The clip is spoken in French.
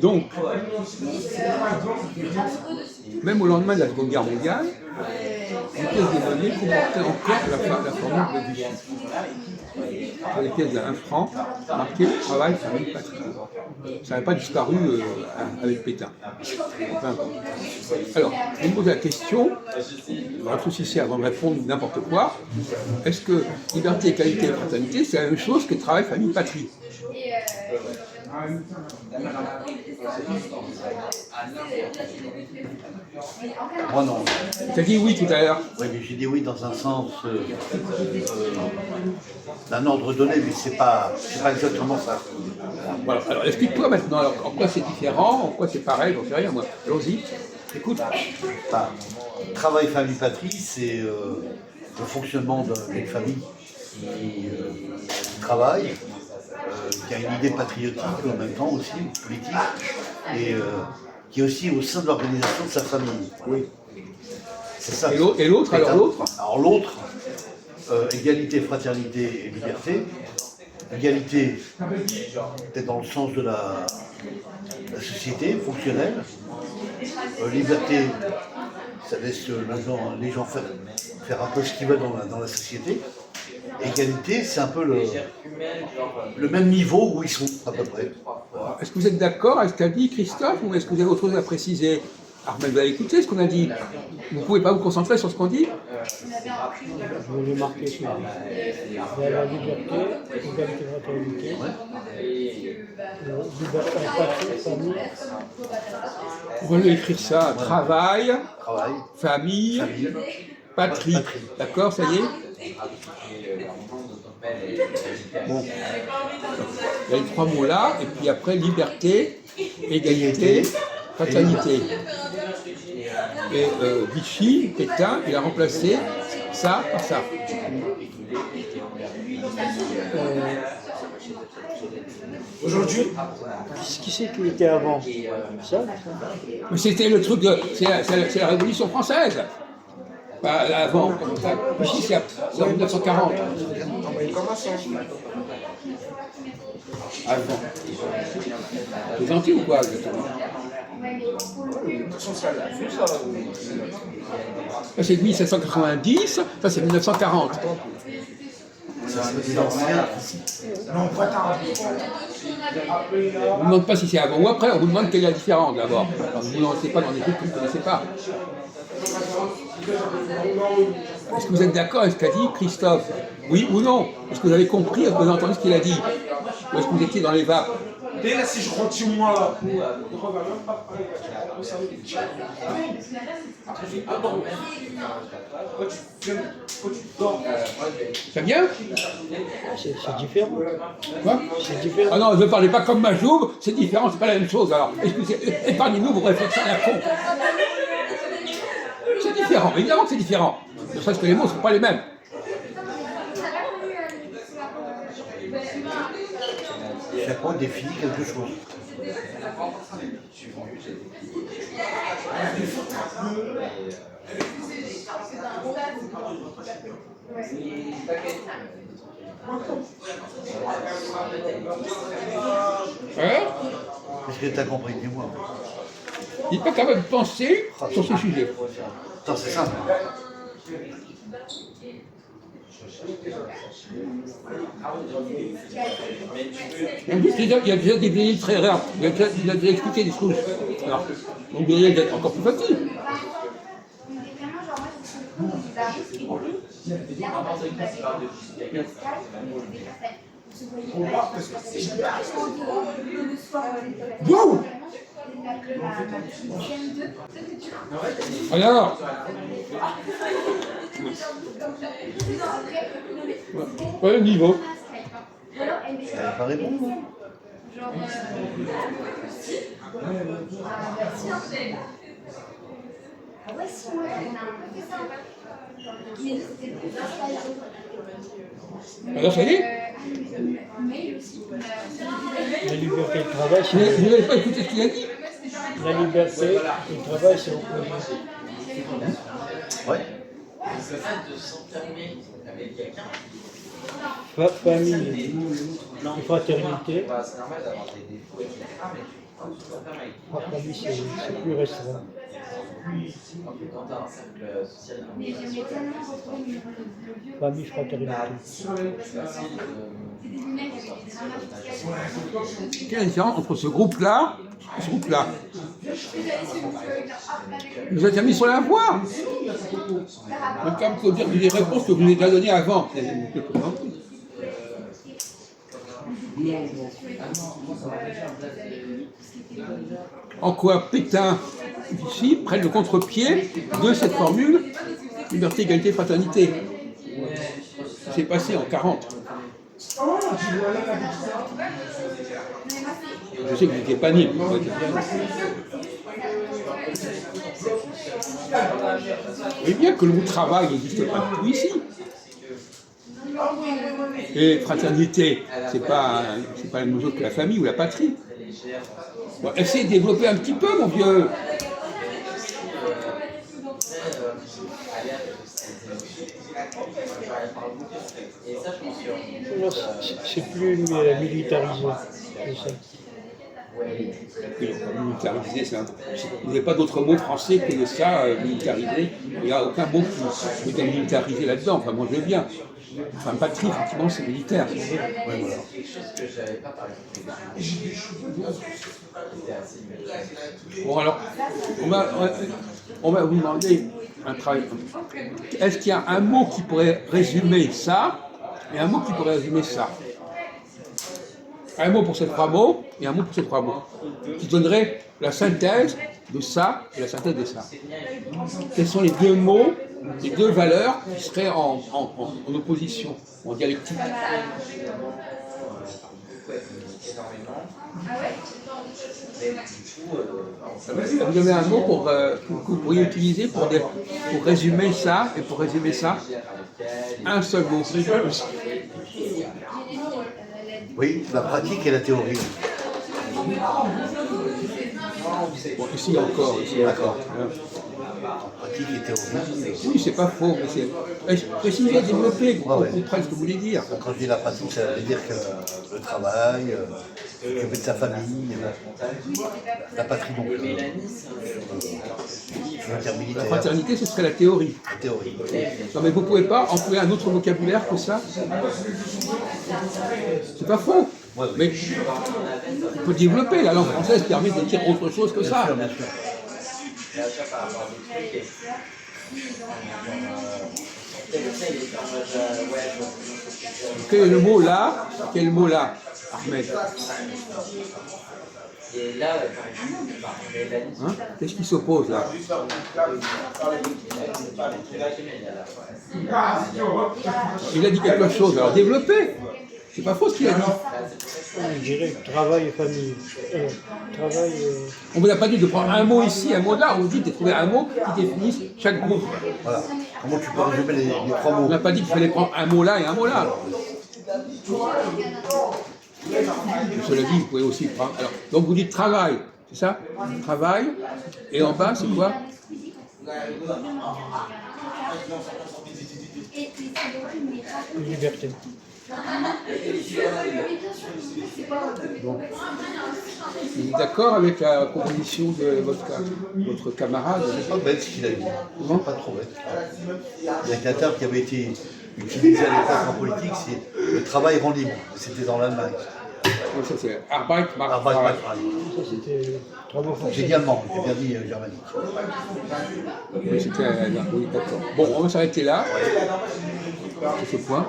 Donc, même au lendemain de la Seconde Guerre mondiale, les pièces de monnaie comportaient encore la formule de Vichy. Sur les pièces de 1 franc, marqué travail, famille, patrie. Ça n'avait pas disparu avec Pétain. Enfin, alors, je me pose la question, réfléchissez avant de répondre n'importe quoi, est-ce que liberté, égalité et fraternité, c'est la même chose que travail, famille, patrie? Moi non. Tu as dit oui tout à l'heure. Oui, mais j'ai dit oui dans un sens d'un ordre donné, mais c'est pas exactement ça. Voilà. Alors explique-toi maintenant, alors, en quoi c'est différent, en quoi c'est pareil, j'en sais rien moi. Allons-y, écoute. Enfin, travail, famille, patrie, c'est le fonctionnement d'une famille qui travaille, qui a une idée patriotique en même temps aussi, politique, et qui est aussi au sein de l'organisation de sa famille. Oui. C'est ça. Et l'autre, alors l'autre? Alors l'autre, égalité, fraternité et liberté. Égalité, peut-être dans le sens de la société fonctionnelle. Liberté, ça laisse les gens faire un peu ce qu'ils veulent dans la société. Égalité, c'est un peu le même niveau où ils sont, à peu près. Est-ce que vous êtes d'accord avec ce qu'a dit Christophe ou est-ce que vous avez autre chose à préciser? Armel, vous avez écouté ce qu'on a dit? Vous ne pouvez pas vous concentrer sur ce qu'on dit? Je voulais marquer sur la liberté, égalité, fraternité, liberté, patrie, famille. On va lui écrire ça, travail, famille, patrie. D'accord, ça y est? Bon. Il y a les 3 mots là, et puis après liberté, égalité, fraternité. Et Vichy, Pétain, il a remplacé ça par ça. Aujourd'hui, qui c'est qui était avant ça? Mais c'était le truc de. C'est la Révolution française. Pas avant. Vichy, c'est en 1940. Avant. C'est gentil ou quoi, exactement? Ça c'est 1790, ça c'est 1940. Non, pas tard. On ne vous demande pas si c'est avant ou après, on vous demande quelle est la différence d'abord. Vous ne vous lancez pas dans des trucs que vous ne connaissez pas. Est-ce que vous êtes d'accord avec ce qu'a dit Christophe? Oui ou non? Est-ce que vous avez compris, est-ce que vous avez entendu ce qu'il a dit? Ou est-ce que vous étiez dans les vapes? Dès là, si je rentre chez moi, Ça vient? C'est différent. Quoi? C'est différent. Ah non, ne parlez pas comme Majoub, c'est différent, c'est pas la même chose. Alors, épargnez-nous vos réflexions à la con. C'est différent, évidemment que c'est différent. Ne serait-ce que les mots ne sont pas les mêmes. Chaque mot définit quelque chose. Hein? Est-ce que tu as compris? Dis-moi. Il peut quand même penser sur ce sujet. Attends, c'est simple. En plus, il y a déjà des délais très rares. Il a déjà expliqué des choses. Alors, donc, il doit être encore plus facile. Wow! Alors, ouais, le niveau. T'avais pas répondu, moi. Alors, ça y est? La liberté et le travail, Vous n'avez pas écouté ce qu'il a dit? la liberté et le travail, c'est opposé. Ouais. Famille et fraternité, Après lui, c'est plus restreint. Famille, fraternité. Quelle est la différence entre ce groupe-là et ce groupe-là? Vous êtes mis sur la voie. Même quand il faut dire des réponses que vous avez déjà données avant. En quoi Pétain, ici, prennent le contre-pied de cette formule liberté, égalité, fraternité. C'est passé en 40. Je sais que vous n'étiez pas né. Vous voyez bien que le mot travail n'existe pas du tout ici. Et fraternité, c'est pas la même chose que la famille ou la patrie. Bon, essayez de développer un petit peu, mon vieux. Non, c'est plus militarisé. C'est ça. Oui, militarisé, c'est vous n'avez pas d'autre mot français que de ça, militarisé. Il n'y a aucun mot qui peut être militarisé là-dedans. Enfin, moi je veux bien. Enfin, patrie, effectivement, c'est militaire. Ouais, voilà. Bon, alors, on va vous demander un travail. Est-ce qu'il y a un mot qui pourrait résumer ça et un mot qui pourrait résumer ça? Un mot pour ces trois mots et un mot pour ces trois mots, qui donnerait la synthèse de ça et la synthèse de ça. Quels sont les deux mots, les deux valeurs qui seraient en opposition, en dialectique? Vous avez un mot que vous pourriez utiliser pour résumer ça et pour résumer ça? Un seul mot. Oui, la pratique et la théorie. Bon, ici encore. D'accord. Pratique et théorie. Oui, c'est pas faux, mais c'est. Précisez, développez, qu'on comprenne ce que vous voulez dire. Quand je dis la pratique, ça veut dire que le travail, s'occuper de sa famille, la patrie donc. La fraternité, ce serait la théorie. La théorie. Non, mais vous ne pouvez pas employer un autre vocabulaire que ça? C'est pas faux. Ouais, oui. Mais on peut développer. La langue française permet de dire autre chose que ça. Bien sûr. Quel est le mot là? Quel est le mot là, Ahmed? Hein? Qu'est-ce qui s'oppose là? Il a dit quelque chose, alors développez. C'est pas faux ce qu'il a dit. Je dirais travail et famille. On ne vous a pas dit de prendre un mot ici, un mot là, on vous dit de trouver un mot qui définisse chaque groupe. Voilà. Comment tu peux résumer les trois mots? On n'a pas dit qu'il fallait prendre un mot là et un mot là. Cela dit, vous pouvez aussi prendre. Alors, donc vous dites travail, c'est ça? Travail. Et en bas, c'est quoi? Liberté. Bon. Vous êtes d'accord avec la proposition de votre camarade? C'est pas bête ce qu'il a dit. Comment? Pas trop bête. Il y a un terme qui avait été utilisé à l'époque en politique, c'est le travail rend libre. C'était dans l'Allemagne. Oui, ça c'est Arbeit macht Arbeit frei. macht frei. Ça, c'était travaux J'ai forcés. dit allemand, j'ai bien dit germanique. Oui, c'était oui, d'accord. Bon, on va s'arrêter là, sur ce point.